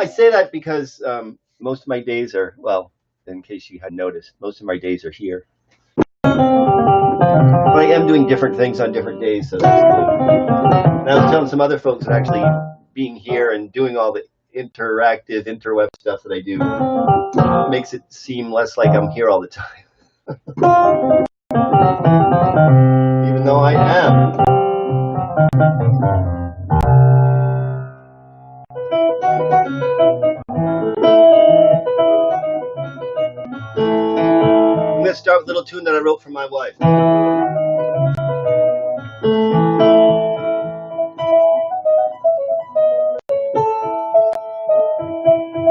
I say that because most of my days are, well, in case you had noticed, most of my days are here. But I am doing different things on different days, so that's cool. And I was telling some other folks that actually being here and doing all the interactive, interweb stuff that I do makes it seem less like I'm here all the time. Even though I am. I'm going to start with a little tune that I wrote for my wife.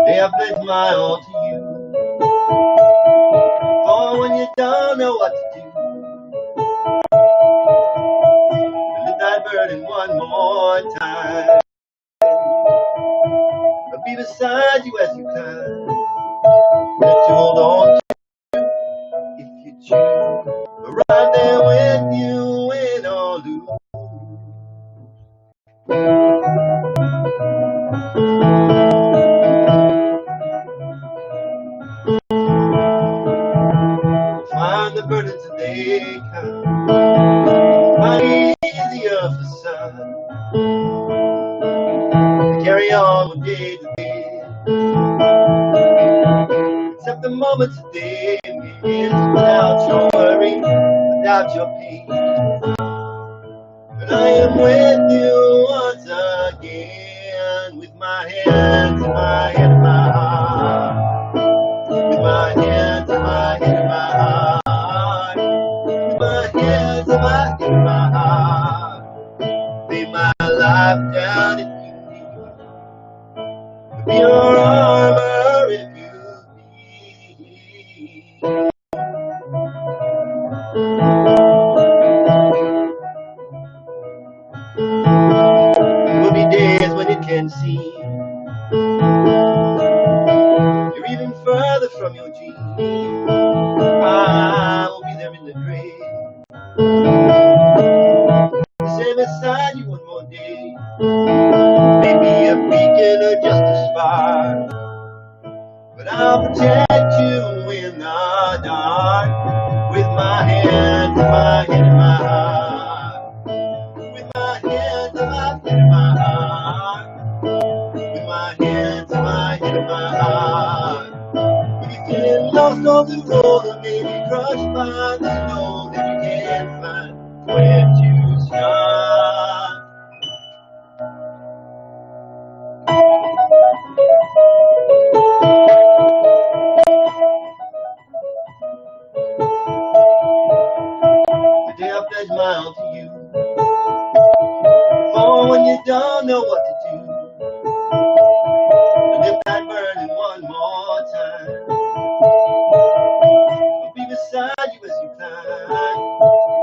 Hey, I pledge my all to you. Oh, when you don't know what to do, lift that burden one more time. I'll be beside you as you climb. Let you hold on to if you choose. Right there with you, win or lose. Find the burdens that they come. Find easier for some. Carry on from day to day. Accept the moments that they miss without your worry, without your pain. But I am with you once again, with my hands in my head and my heart. With my hands in my head and my heart. With my hands in my head and my heart. Lay my life down if you need. Be your armor if you need. There will be days when it can seem you're even further from your dream. I will be there in the grave. Stay beside you one more day. Maybe a beacon or just a spark. But I'll protect you in the dark. With my hands in my head and my heart. With my hands in my head and my heart. With my hands in my head and my heart. When you're feeling lost on the road or maybe crushed by the load that you can't find where to start. Today I pledge my all to you. For when you don't know what to do, lift that burden one more time. I'll be beside you as you climb.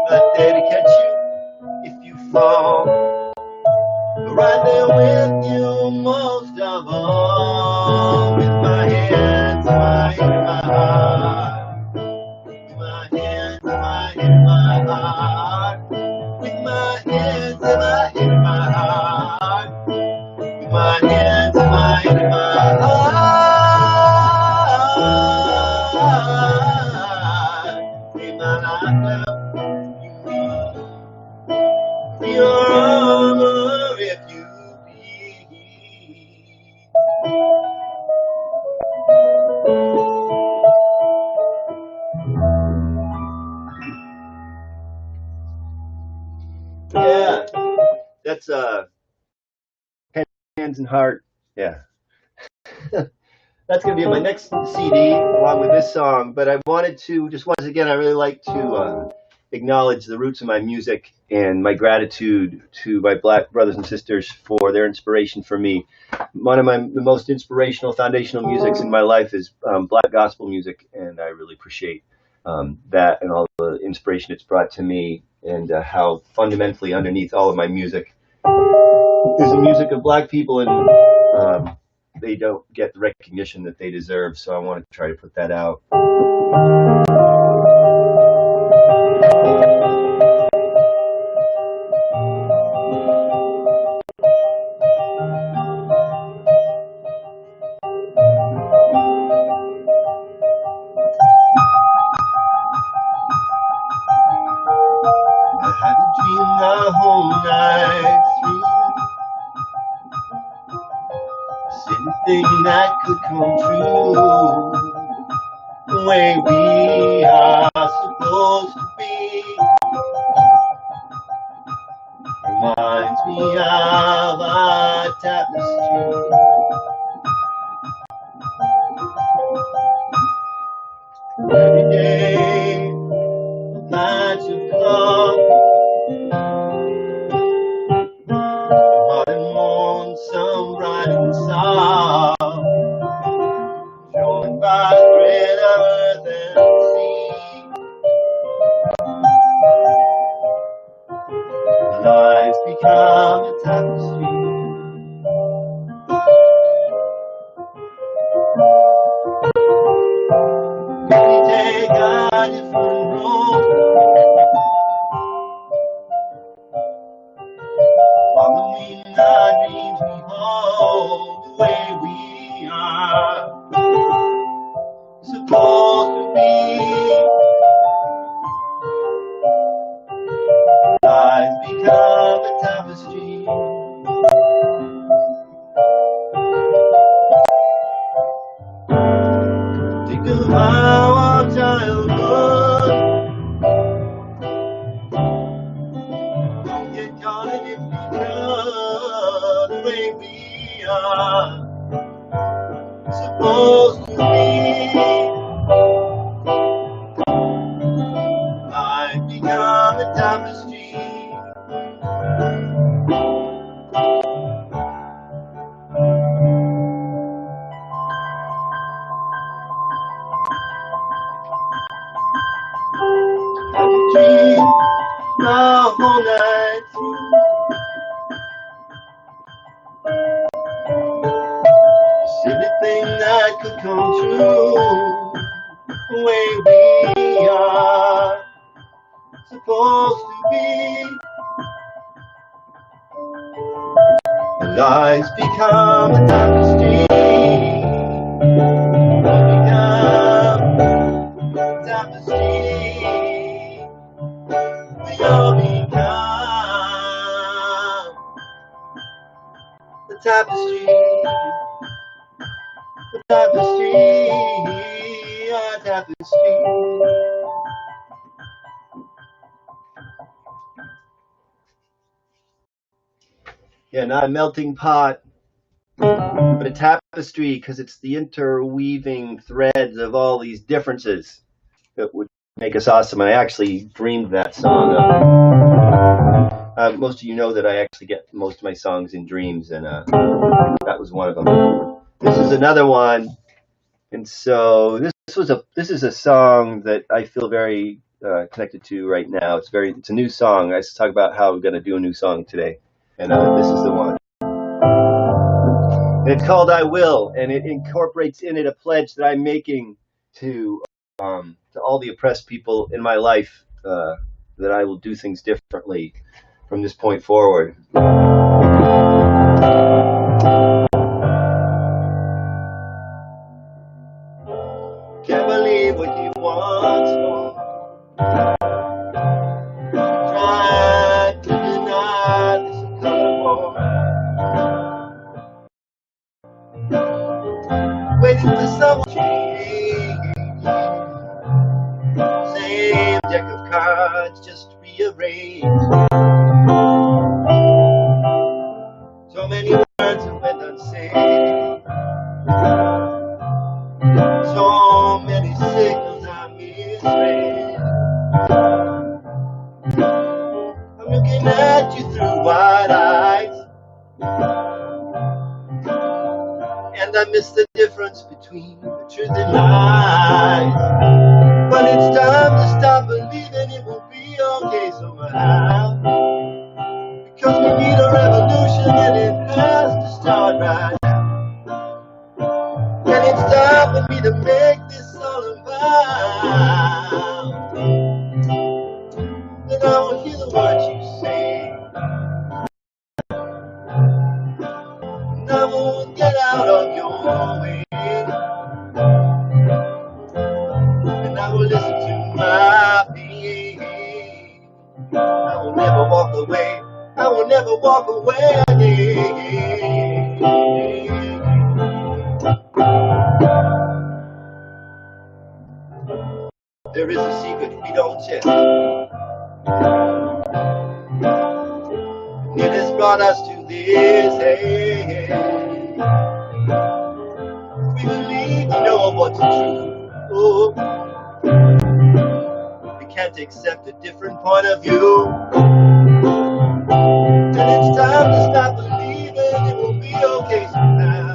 Not there to catch you if you fall. But right there with you most of all. With my hands in my head and my heart. With my hands in my head and my heart. With my hands in my head and my heart. With my hands in my head and my heart. Lay my life down you need. Be your armor if you need. Yeah, that's Hands and Heart. Yeah. That's going to be my next CD along with this song. But I wanted to, just once again, I really like to acknowledge the roots of my music and my gratitude to my Black brothers and sisters for their inspiration for me. One of the most inspirational, foundational musics in my life is Black gospel music, and I really appreciate that and all the inspiration it's brought to me, and how fundamentally underneath all of my music is the music of Black people, and they don't get the recognition that they deserve, so I want to try to put that out. Anything that could come true, the way we are supposed to be, reminds me of our tapestry. Every day, a patch of color, heart and mourn, some bright and soft, joined by the thread of earth and sea. Lives become a tapestry. We take a different road, following our dreams we hold, the way we are supposed to be. Lives become a tapestry. Think of our childhood, don't get caught in it because the way we are supposed to be. Life become a tapestry. Dream the whole night through. Anything that could come true, the way we are supposed to be. And lives become a tapestry. Become a tapestry. We all become the tapestry. The tapestry, our tapestry. Yeah, not a melting pot, but a tapestry, because it's the interweaving threads of all these differences that would make us awesome. I actually dreamed that song up. Most of you know that I actually get most of my songs in dreams, and that was one of them. This is another one. And so this is a song that I feel very connected to right now. It's a new song. I talk about how we're going to do a new song today, and this is the one. And it's called "I Will," and it incorporates in it a pledge that I'm making to all the oppressed people in my life, that I will do things differently from this point forward. Can't believe what he wants for. Tried to deny this uncomfortable. Waiting for some change. Same deck of cards, just rearranged. So many words have been unsaid. So many signals I misread. I'm looking at you through wide eyes, and I miss the difference between the truth and lies. But it's time to stop believing it will be okay somehow, because we need a revolution and it has to start right now. And it's time for me to make this all about. And I will hear the words you say, and I won't get out of your way. And I will listen to my being. I will never walk away. I will never walk away again. don't you? It has brought us to this, hey. We believe we know what's true. Oh. We can't accept a different point of view. And it's time to stop believing it will be okay somehow.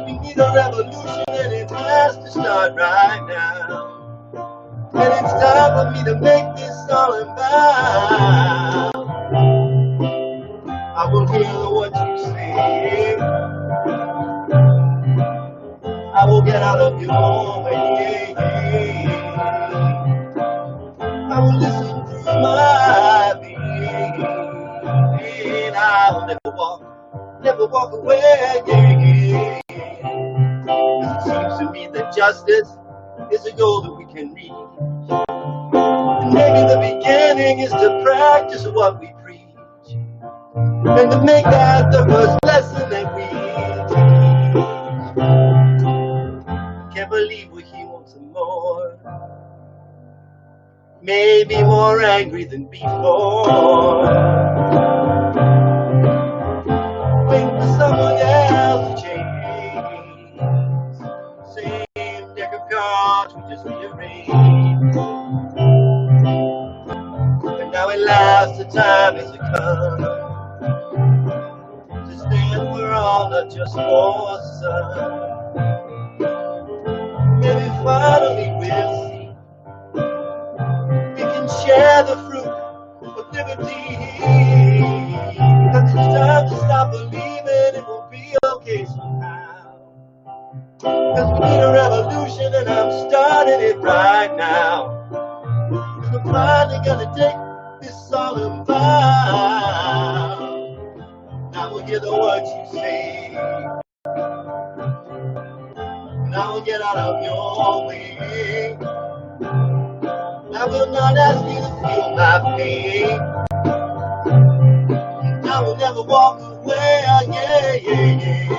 We need a revolution and it has to start right now. And it's time for me to make this all about. I will hear what you say. I will get out of your way. I will listen through my being. And I will never walk away. It seems to me that justice is a goal that we can reach. And maybe the beginning is to practice what we preach. And to make that the first lesson that we teach. Can't believe we're here once more. Maybe more angry than before. Wait for someone else to change. Same deck of cards we just rearranged. And now at last the time has come to stand for all, not just for some. Maybe finally we'll see we can share the fruit of liberty. Because it's time to stop believing it will be okay somehow. Because we need a revolution and I'm starting it right now. Because I'm finally gonna take this solemn vow. Now we'll hear the words you say. Now we'll get out of your way. I will not ask you to feel my pain. I will never walk away again.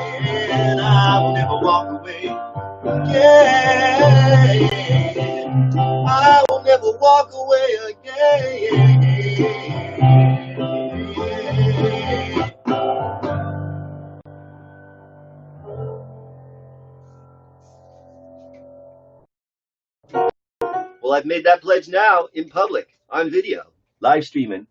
I will never walk away again. I will never walk away again. Well, I've made that pledge now in public, on video, live streaming.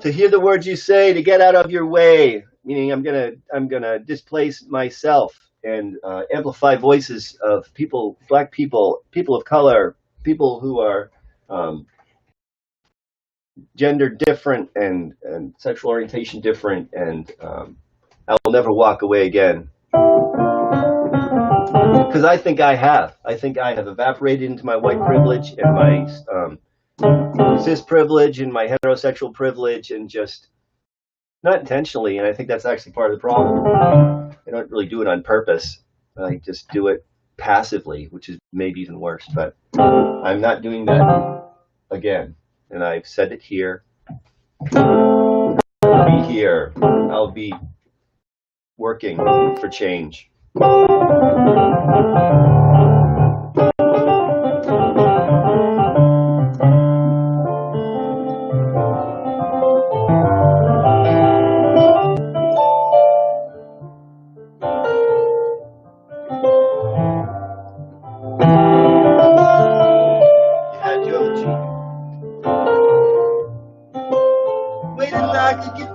To hear the words you say, to get out of your way, meaning I'm gonna displace myself and amplify voices of people, black people, people of color, people who are gender different and sexual orientation different, and I will never walk away again. Because I think I have evaporated into my white privilege and my cis privilege and my heterosexual privilege, and just not intentionally. And I think that's actually part of the problem. I don't really do it on purpose. I just do it passively, which is maybe even worse. But I'm not doing that again. And I've said it here. I'll be here. I'll be working for change.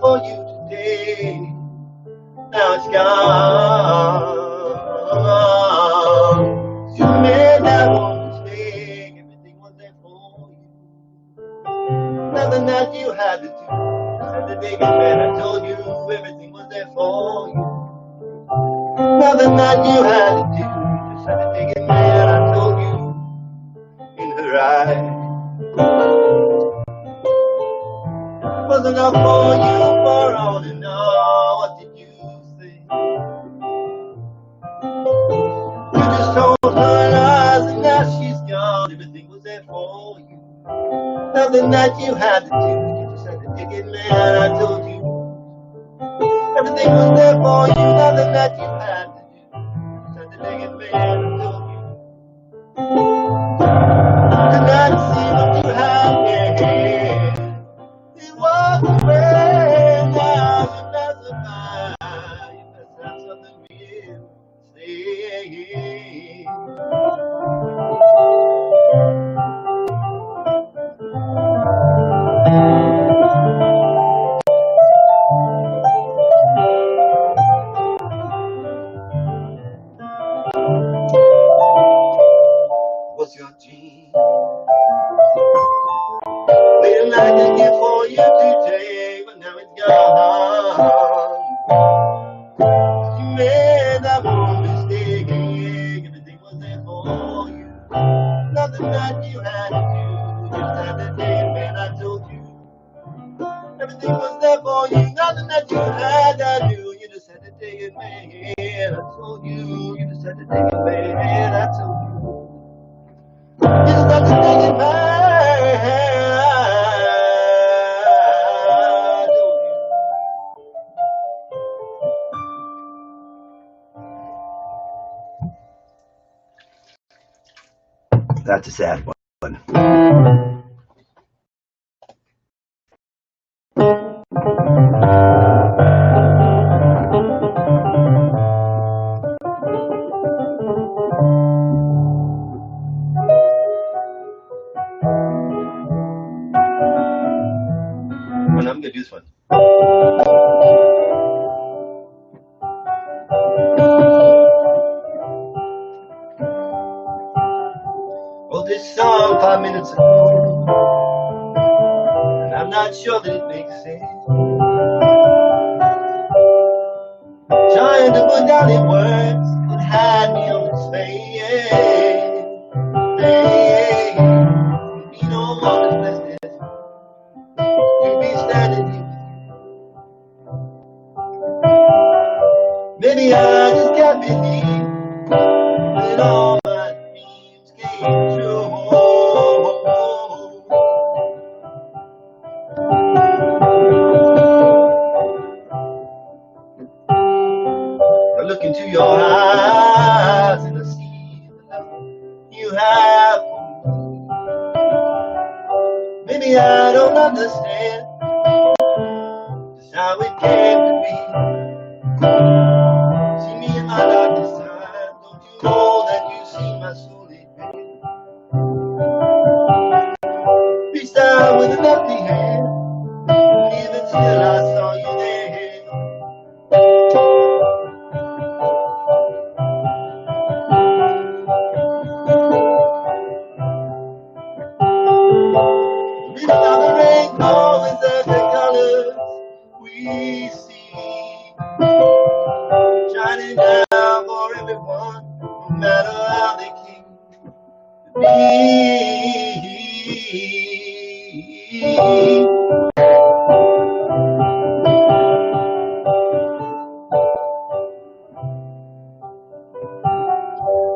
For you today, now it's gone. You made that one mistake, everything was there for you. Nothing that you had to do, just had to take it, man. I told you everything was there for you. Nothing that you had to do, just had to take it, man. I told you in her eyes. Was enough for you for all to know. What did you think? You just told her lies and now she's gone. Everything was there for you. Nothing that you had to do. You just had to take it, man. I told you. Everything was there for you. Nothing that you had to do. Did not see what you had here. It was away, now you must have you must have something real to say. Was your dream waiting like a gift for you today, but now it's gone. You made that one mistake. Everything was there for you. Nothing that you had to do. Just had to take it, man. I told you. Everything was there for you. Nothing that you had to do. You just had to take it, man. I told you. You just had to take it, man. I told you. You just had to take it, man. That's a sad one. And I'm gonna do this one. Well, this song 5 minutes ago, and I'm not sure that it makes sense. Trying to put down in words that had me on this face. You don't want this business. You be standing here. Maybe I just can't believe that all my dreams came true. I look into your eyes and I see the love you have for me. Maybe I don't understand just how it came to be. See me in my darkest time, don't you know that you see my soul in pain? Reached out with a lefty hand, and even still I saw you there. Another rainbow is the colors we see, shining down for everyone, no matter how they came to be.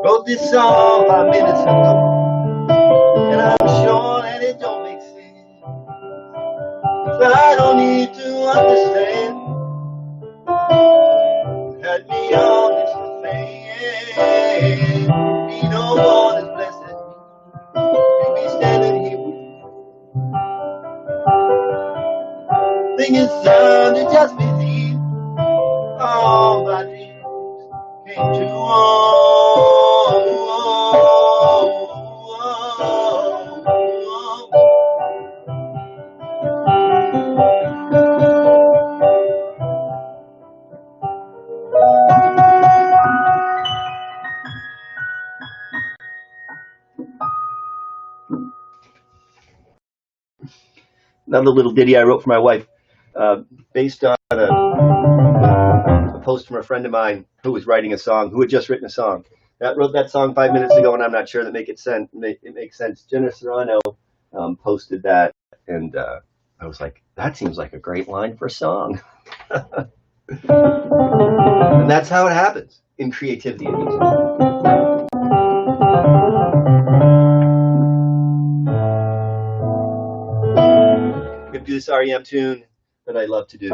Wrote this song 5 minutes ago, and I'm sure that it don't make sense. But I don't need to understand. Had me on this thing. Me no one is blessed. You be standing here with me. Think it's time to just believe all my dreams came true. Another little ditty I wrote for my wife, based on a post from a friend of mine who was writing a song, who had just written a song. I wrote that song 5 minutes ago, and I'm not sure that it makes sense. Jenna Serrano posted that, and I was like, that seems like a great line for a song. And that's how it happens in creativity and music. I'm going to do this REM tune that I love to do.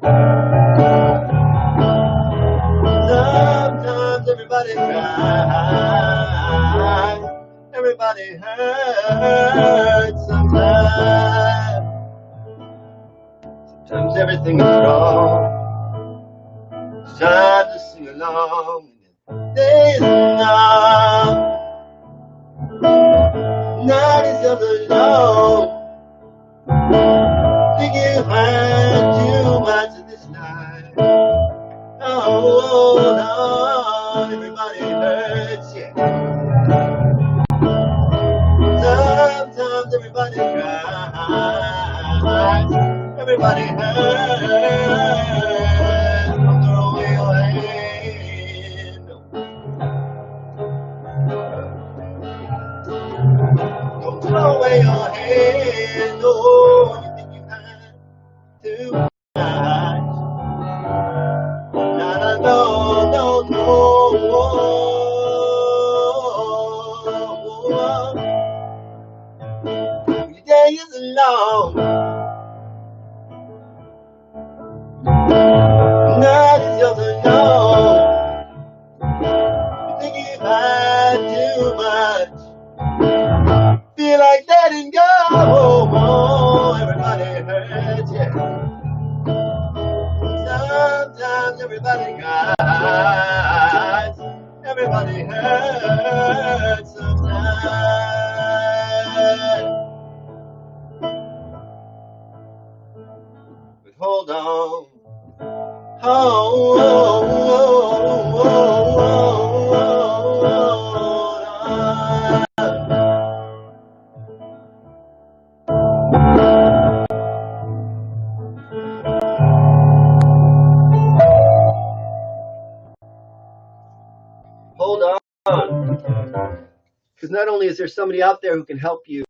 Sometimes everybody cries, everybody hurts sometimes. Sometimes everything is wrong. It's time to sing along. Days long, night is all alone. Think you had too much of this night. Oh, Lord, everybody hurts, yeah. Sometimes everybody cries, everybody hurts. Don't throw away your hand. Don't throw away your hand. Oh, you think you had too much. No. Your day is long, night is yours alone. You think you've had too much, feel like letting go. Oh, everybody hurts, yeah. Sometimes everybody cries, everybody hurts sometimes. But hold on, hold on, because not only is there somebody out there who can help you,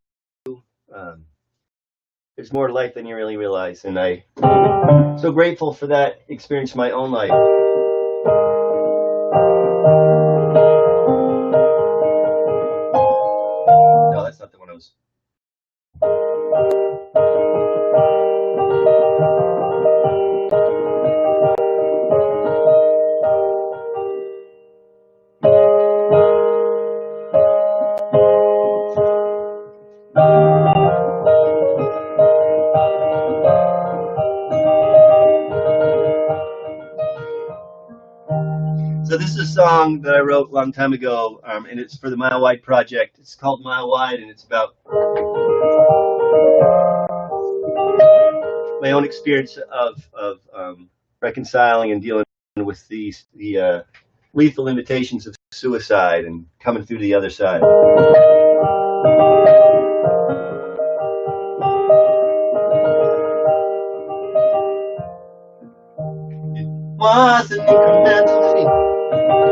there's more to life than you really realize, and I'm so grateful for that experience in my own life. No, that's not the one I was. So this is a song that I wrote a long time ago, and it's for the Mile Wide Project. It's called Mile Wide, and it's about my own experience of reconciling and dealing with the lethal invitations of suicide and coming through to the other side. It was an incremental feat.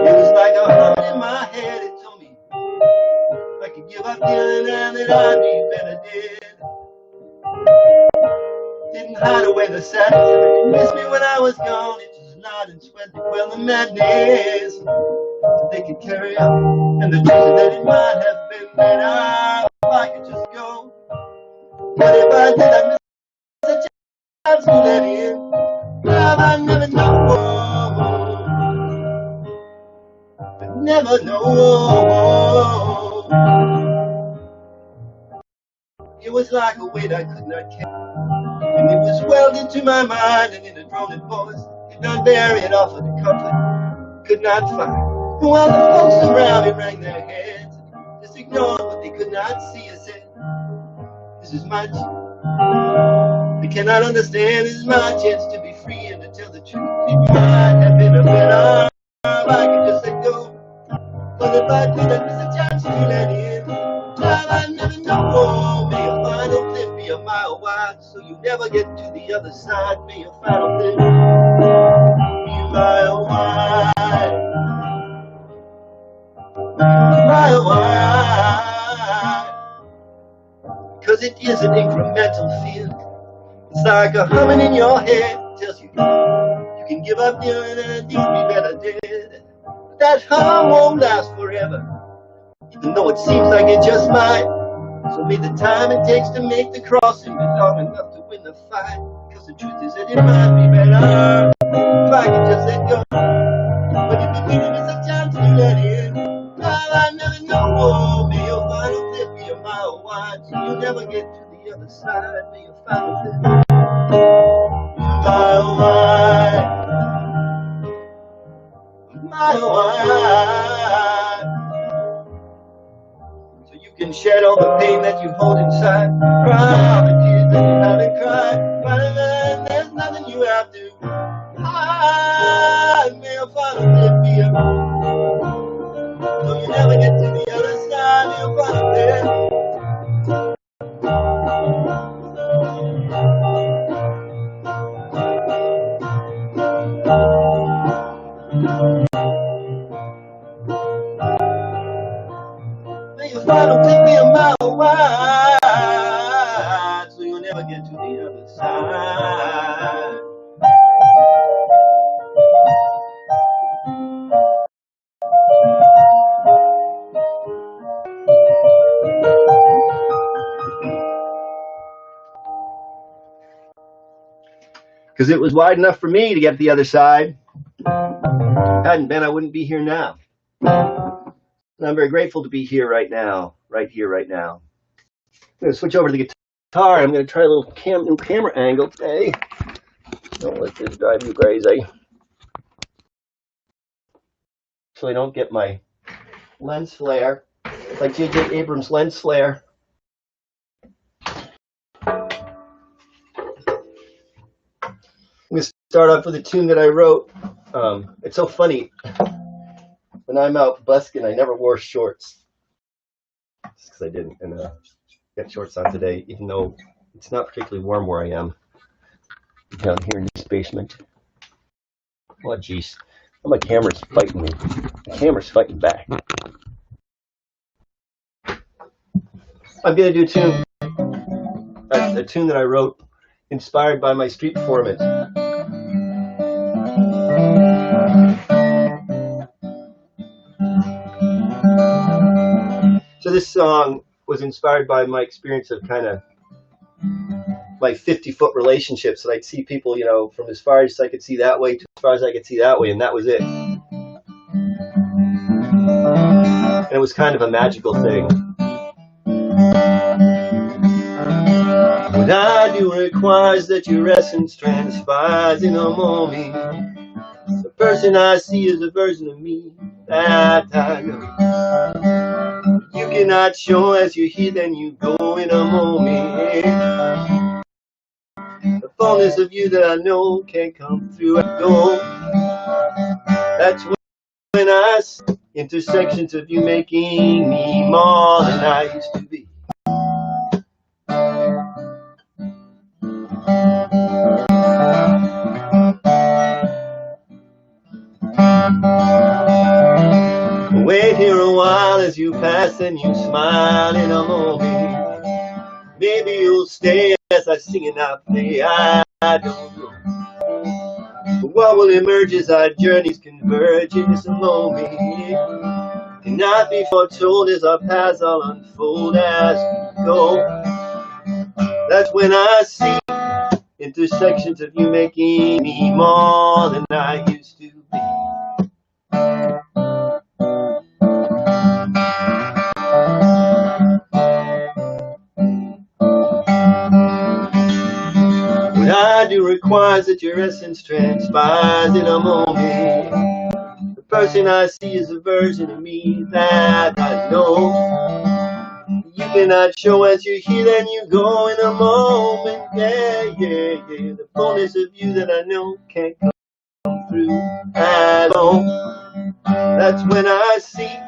It was like a hum in my head. It told me I could give up feeling and that I'd be better dead. Didn't hide away the sadness. It missed me when I was gone. It just nodded and sweat to quell the madness that they could carry out. And the truth that it might have been that I could just go. But if I did, I miss a chance to let in. Well, I never know. Never know. It was like a weight I could not carry, and it was welded to my mind, and in a droning voice, could not bear it off of the comfort, could not find. While the folks around me rang their heads, just ignored what they could not see, and said, "This is my chance. They cannot understand. This is my chance to be free and to tell the truth. It might have been a better if I could just let go. But if I did, I'd miss a chance to let in. Child, I never know. May your final cliff be a mile wide, so you never get to the other side. May your final cliff be a mile wide. Mile wide. Because it is an incremental feel. It's like a humming in your head. It tells you you can give up feeling and you'd be better dead. But that hum won't last forever, even though it seems like it just might. So may the time it takes to make the crossing be long enough to win the fight. Because cause the truth is that it might be better if I could just let go. But if you think it's a chance to let in, well, I never know. May your final clip be a mile wide, so you'll never get to the other side. May your final clip be a mile wide, mile wide. So you can shed all the pain that you hold inside, cry all the tears that you haven't cried. Rather than there's nothing you have to hide. May your final clip be a so you never get to the other side of your process. May your final clip be a mile wide, so you'll never get to the other side. Because it was wide enough for me to get to the other side. If it hadn't been, I wouldn't be here now. And I'm very grateful to be here right now, right here, right now. I'm going to switch over to the guitar. I'm going to try a little new camera angle today. Don't let this drive you crazy. So I don't get my lens flare, like J.J. Abrams' lens flare. I'm going to start off with a tune that I wrote. It's so funny. When I'm out busking, I never wore shorts. Just because I didn't. And got shorts on today, even though it's not particularly warm where I am. Down here in this basement. Oh, jeez. Oh, my camera's fighting me. The camera's fighting back. I'm going to do a tune that I wrote inspired by my street performance. So this song was inspired by my experience of kind of like 50-foot relationships, that I'd see people, you know, from as far as I could see that way to as far as I could see that way, and that was it. And it was kind of a magical thing. What I do requires that your essence transpires in a moment. The person I see is a version of me that I know. You cannot show as you hear, then you go in a moment. The fullness of you that I know can't come through and go. That's when I see intersections of you making me more than I used to be. Wait here a while as you pass and you smile in a moment. Maybe you'll stay as I sing and I play, I don't know. But what will emerge as our journeys converge in this moment cannot be foretold as our paths all unfold as we go. That's when I see intersections of you making me more than I used to be. What I do requires that your essence transpires in a moment. The person I see is a version of me that I know. You cannot show as you hear, then you go in a moment. Yeah, yeah, yeah. The fullness of you that I know can't come through at all. That's when I see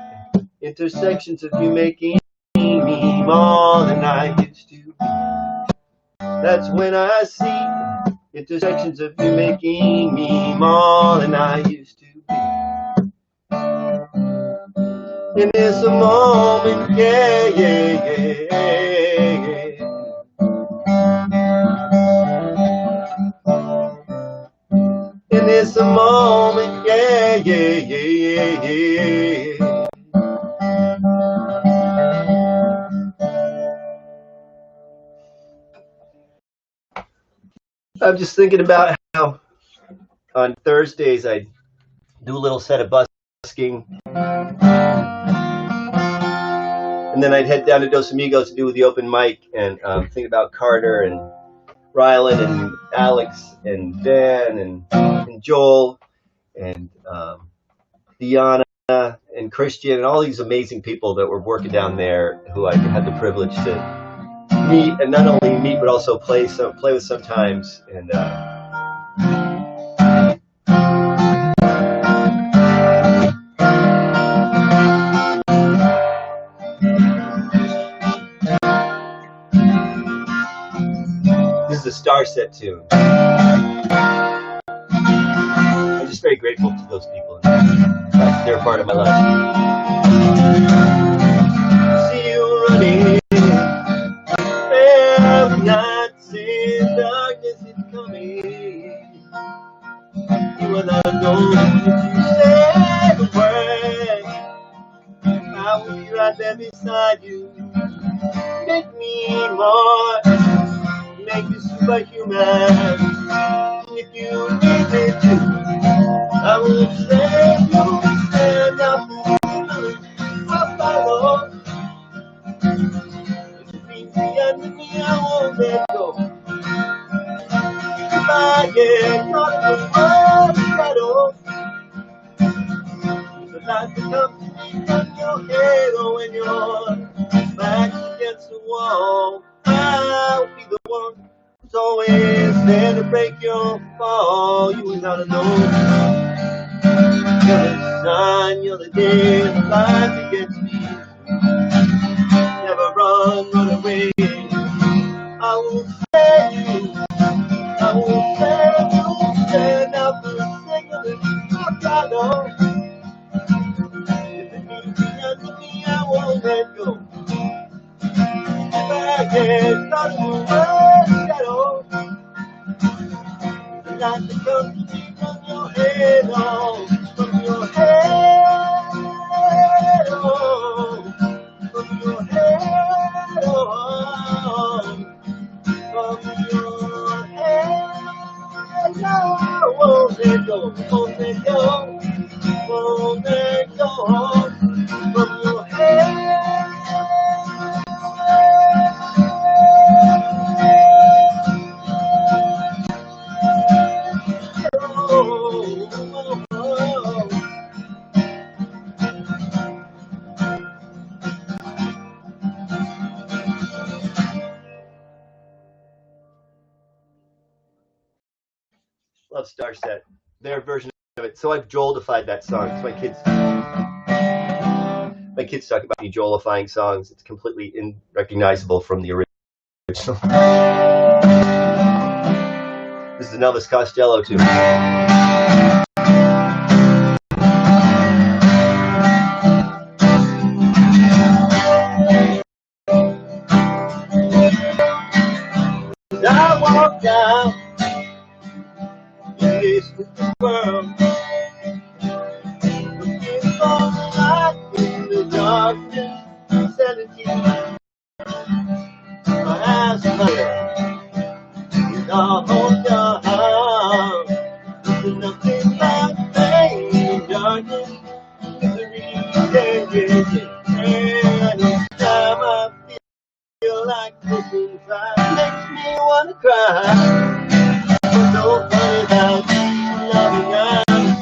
intersections of you making me more than I used to be. That's when I see intersections of you making me more than I used to be. And it's a moment, yeah, yeah, yeah, yeah. And it's a moment, yeah, yeah, yeah, yeah, yeah. I'm just thinking about how on Thursdays I do a little set of busking, and then I'd head down to Dos Amigos to do the open mic and think about Carter and Rylan and Alex and Dan and Joel and Deanna and Christian and all these amazing people that were working down there who I had the privilege to meet, and not only meet but also play with sometimes. And this is a Star Set tune. I'm just very grateful to those people. They're a part of my life. See you running every night, saying darkness is coming. You will not know if you say the word. I will be right there beside you. Make me more, make you superhuman. If you need me to, I will save you. Stand up and I'll follow. If it means the end of me, I won't let go. If I get caught in the shadow, the light that comes to me from your head, or when you're back against the wall, I'll be the one who's always there to break your fall. You are not alone. You're the sun, you're the day of life against me. Never run away. I will save you. I will save you. Stand up and sing a little shadow. If it means the end of me, I won't let go. If I get caught in the shadow, the light that comes to me from your head, oh, from your head, oh, from your head, oh, from your head, no, I won't let go, won't let go, won't let go, from your head. Love Star Set, their version of it. So I've Joelified that song. So my kids talk about me Joelifying songs. It's completely unrecognizable from the original. This is an Elvis Costello too. I walk down this with the world, looking for the light in the darkness, sanity. My eyes clear, you don't hold your heart. There's nothing but pain in darkness, misery and vision. And each time I feel like pushing fire, makes me wanna cry. Don't worry about loving, I'm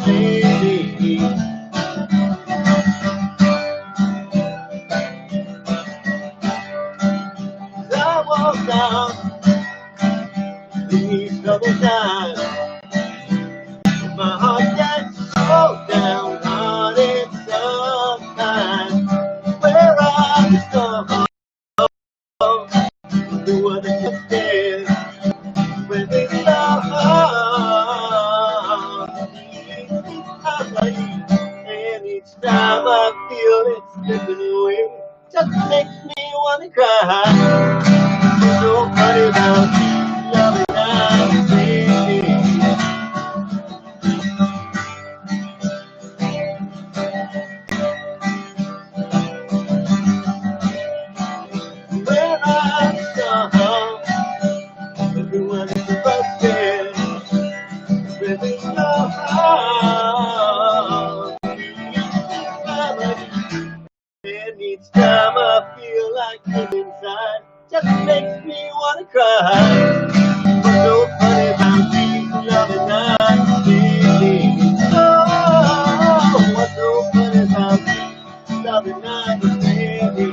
everything's so hard. And each time I feel like living inside, just makes me wanna cry. What's so funny about these loving nights, baby? Oh, what's so funny about these loving nights, baby?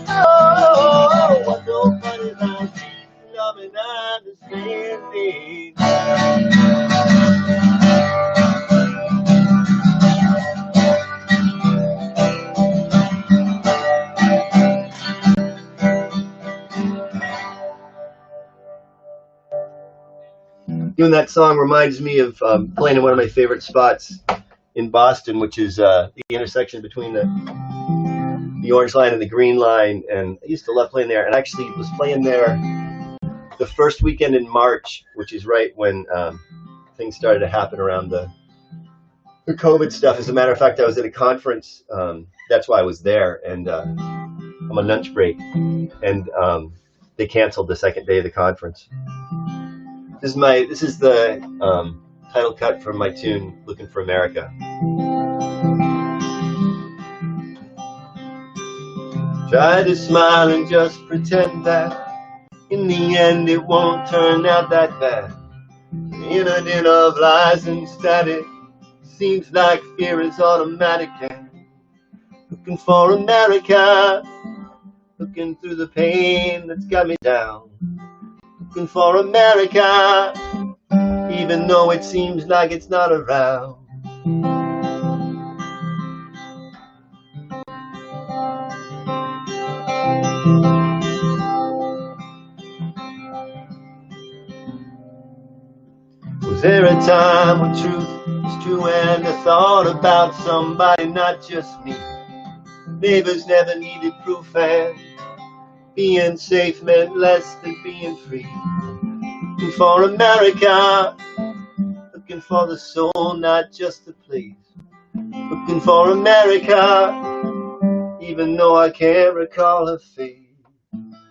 Oh, what's so funny about these loving understanding? Doing that song reminds me of playing in one of my favorite spots in Boston, which is the intersection between the orange line and the green line. And I used to love playing there. And I actually was playing there the first weekend in March, which is right when things started to happen around the COVID stuff. As a matter of fact, I was at a conference. That's why I was there. And I'm on lunch break. And they canceled the second day of the conference. This is the title cut from my tune, Looking for America. Try to smile and just pretend that in the end it won't turn out that bad. In a din of lies and static, seems like fear is automatic. And looking for America, looking through the pain that's got me down. Looking for America, even though it seems like it's not around. Was there a time when truth was true and I thought about somebody, not just me? Neighbors never needed proof and being safe meant less than being free. Looking for America, looking for the soul, not just the place. Looking for America, even though I can't recall her face.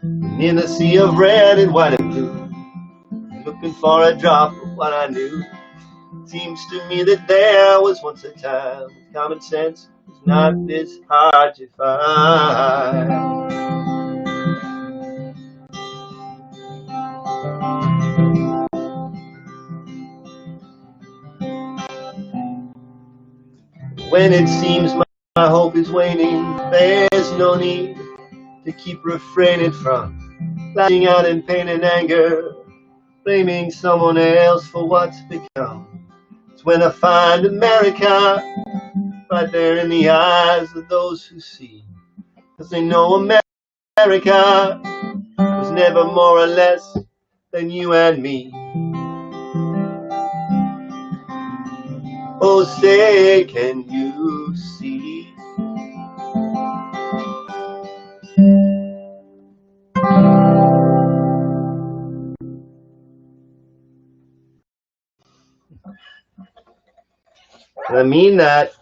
And in a sea of red and white and blue, looking for a drop of what I knew. Seems to me that there was once a time common sense was not this hard to find. When it seems my hope is waning, there's no need to keep refraining from lashing out in pain and anger, blaming someone else for what's become. It's when I find America right there in the eyes of those who see, 'cause they know America was never more or less than you and me. Oh, say, can you see? And I mean that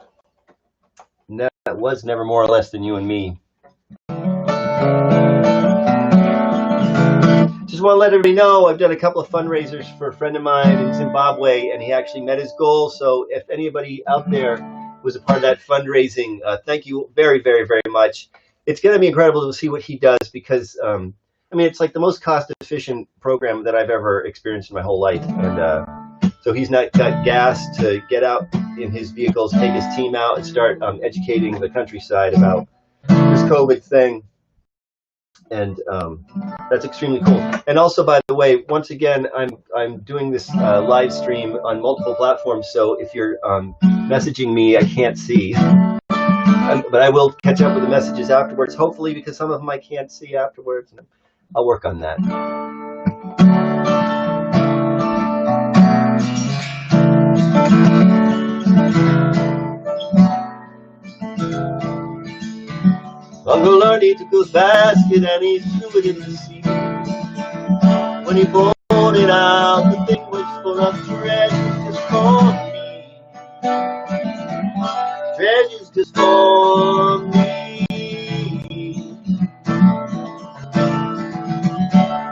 was never more or less than you and me. Just want to let everybody know I've done a couple of fundraisers for a friend of mine in Zimbabwe, and he actually met his goal. So if anybody out there was a part of that fundraising, thank you very, very, very much. It's going to be incredible to see what he does because, I mean, it's like the most cost-efficient program that I've ever experienced in my whole life. And so he's not got gas to get out in his vehicles, take his team out, and start educating the countryside about this COVID thing. And that's extremely cool. And also, by the way, once again, I'm doing this live stream on multiple platforms. So if you're messaging me, I can't see, but I will catch up with the messages afterwards. Hopefully, because some of them I can't see afterwards. I'll work on that. Uncle Ernie took his basket and he threw it in the sea. When he pulled it out, the thing was full of treasures just for me. Treasures just for me.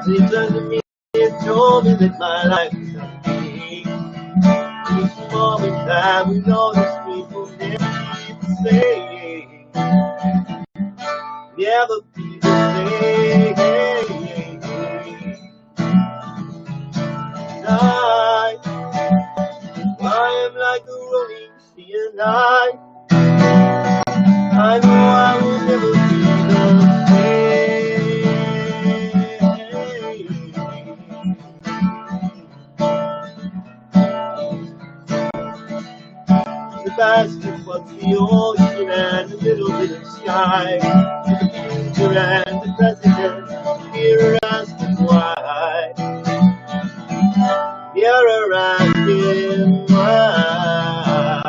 So he turned to me and told me that my life was gonna be This moment that we know this we will never be the same. Never be the same. I am like a rolling sea, and I know I will never be the same. The basket was the ocean and a little bit of sky. The future and the present, here asking why. You're asking why.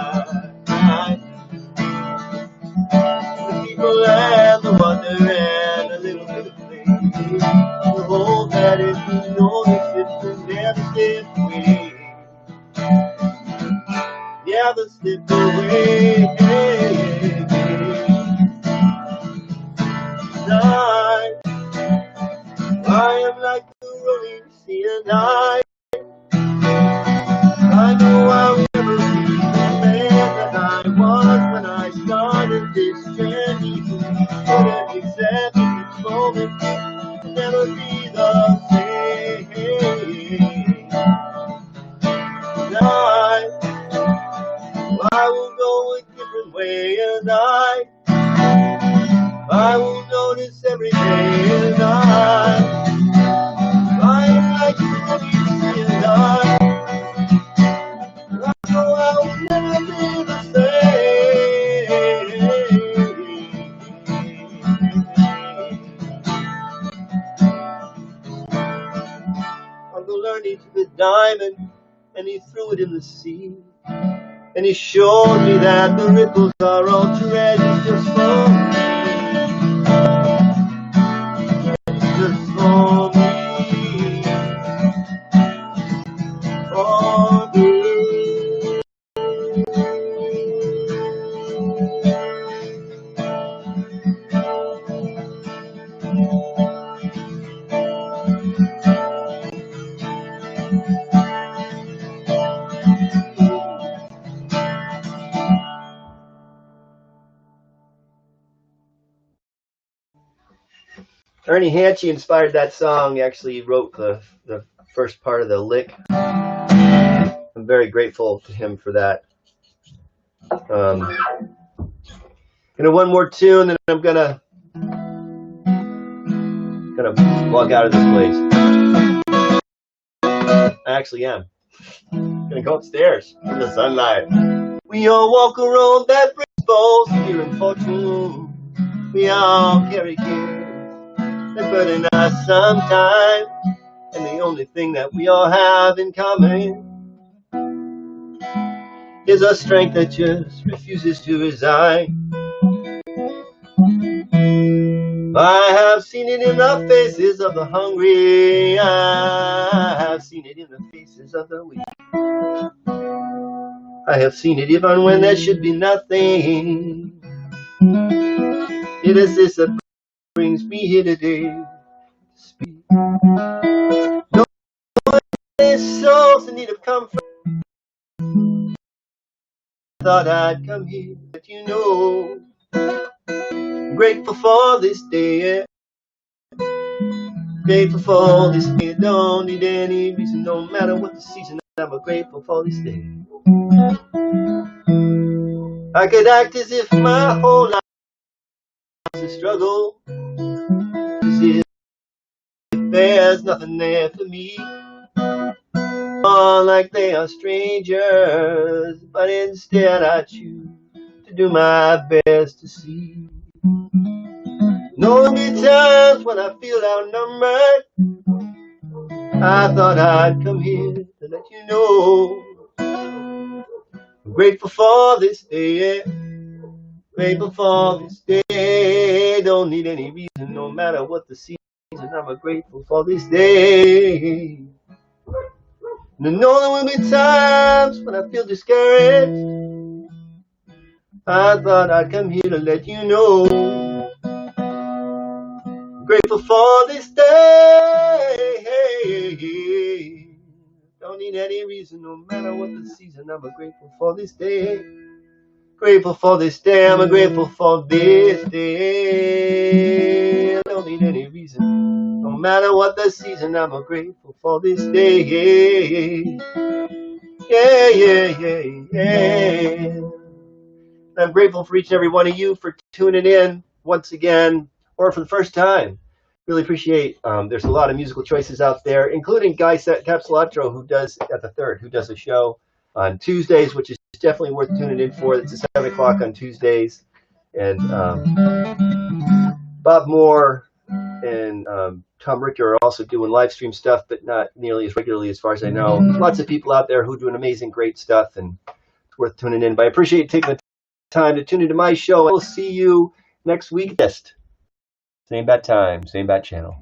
The people and the wonder and a little bit of faith. The hope that if we know this, it will never slip away. Never slip away. I am like the rolling sea, and I know I will never be the man that I was when I started this journey. Couldn't accept in this moment, never be the same. I will go a different way, and I will notice every day, and I am like the rolling sea, and I know I will never be the same. Uncle learning to the diamond, and he threw it in the sea. And he showed me that the ripples are all treasures just for me. Just for me. For me. Ernie Hanchy inspired that song. He actually wrote the first part of the lick. I'm very grateful to him for that. One more tune, then I'm gonna walk out of this place. I actually am. I'm gonna go upstairs in the sunlight. We all walk around that brings balls here in fortune. We all carry kids that burden us sometime, and the only thing that we all have in common is a strength that just refuses to resign. I have seen it in the faces of the hungry. I have seen it in the faces of the weak. I have seen it even when there should be nothing. It is this that brings me here today to speak. No souls in need of comfort. I thought I'd come here, but you know, I'm grateful for this day. Grateful for this day. Don't need any reason, no matter what the season. I'm grateful for this day. I could act as if my whole life is a struggle, as if there's nothing there for me. All like they are strangers, but instead I choose to do my best to see. No many times when I feel outnumbered, I thought I'd come here to let you know I'm grateful for this day. Grateful for this day. Don't need any reason, no matter what the season. I'm grateful for this day. And I know there will be times when I feel discouraged. I thought I'd come here to let you know I'm grateful for this day. don't need any reason, no matter what the season. I'm grateful for this day. Grateful for this day. I'm grateful for this day. I don't need any reason, no matter what the season. I'm grateful for this day. Yeah, yeah, yeah, yeah. I'm grateful for each and every one of you for tuning in once again, or for the first time. Really appreciate. There's a lot of musical choices out there, including Guy Capsulatro, who does at the Third, who does a show on Tuesdays, which is definitely worth tuning in for. It's at 7 o'clock on Tuesdays, and Bob Moore and Tom Richter are also doing live stream stuff, but not nearly as regularly as far as I know. Lots of people out there who do an amazing, great stuff, and it's worth tuning in. But I appreciate you taking the time to tune into my show. I will see you next week. Same bat time, same bat channel.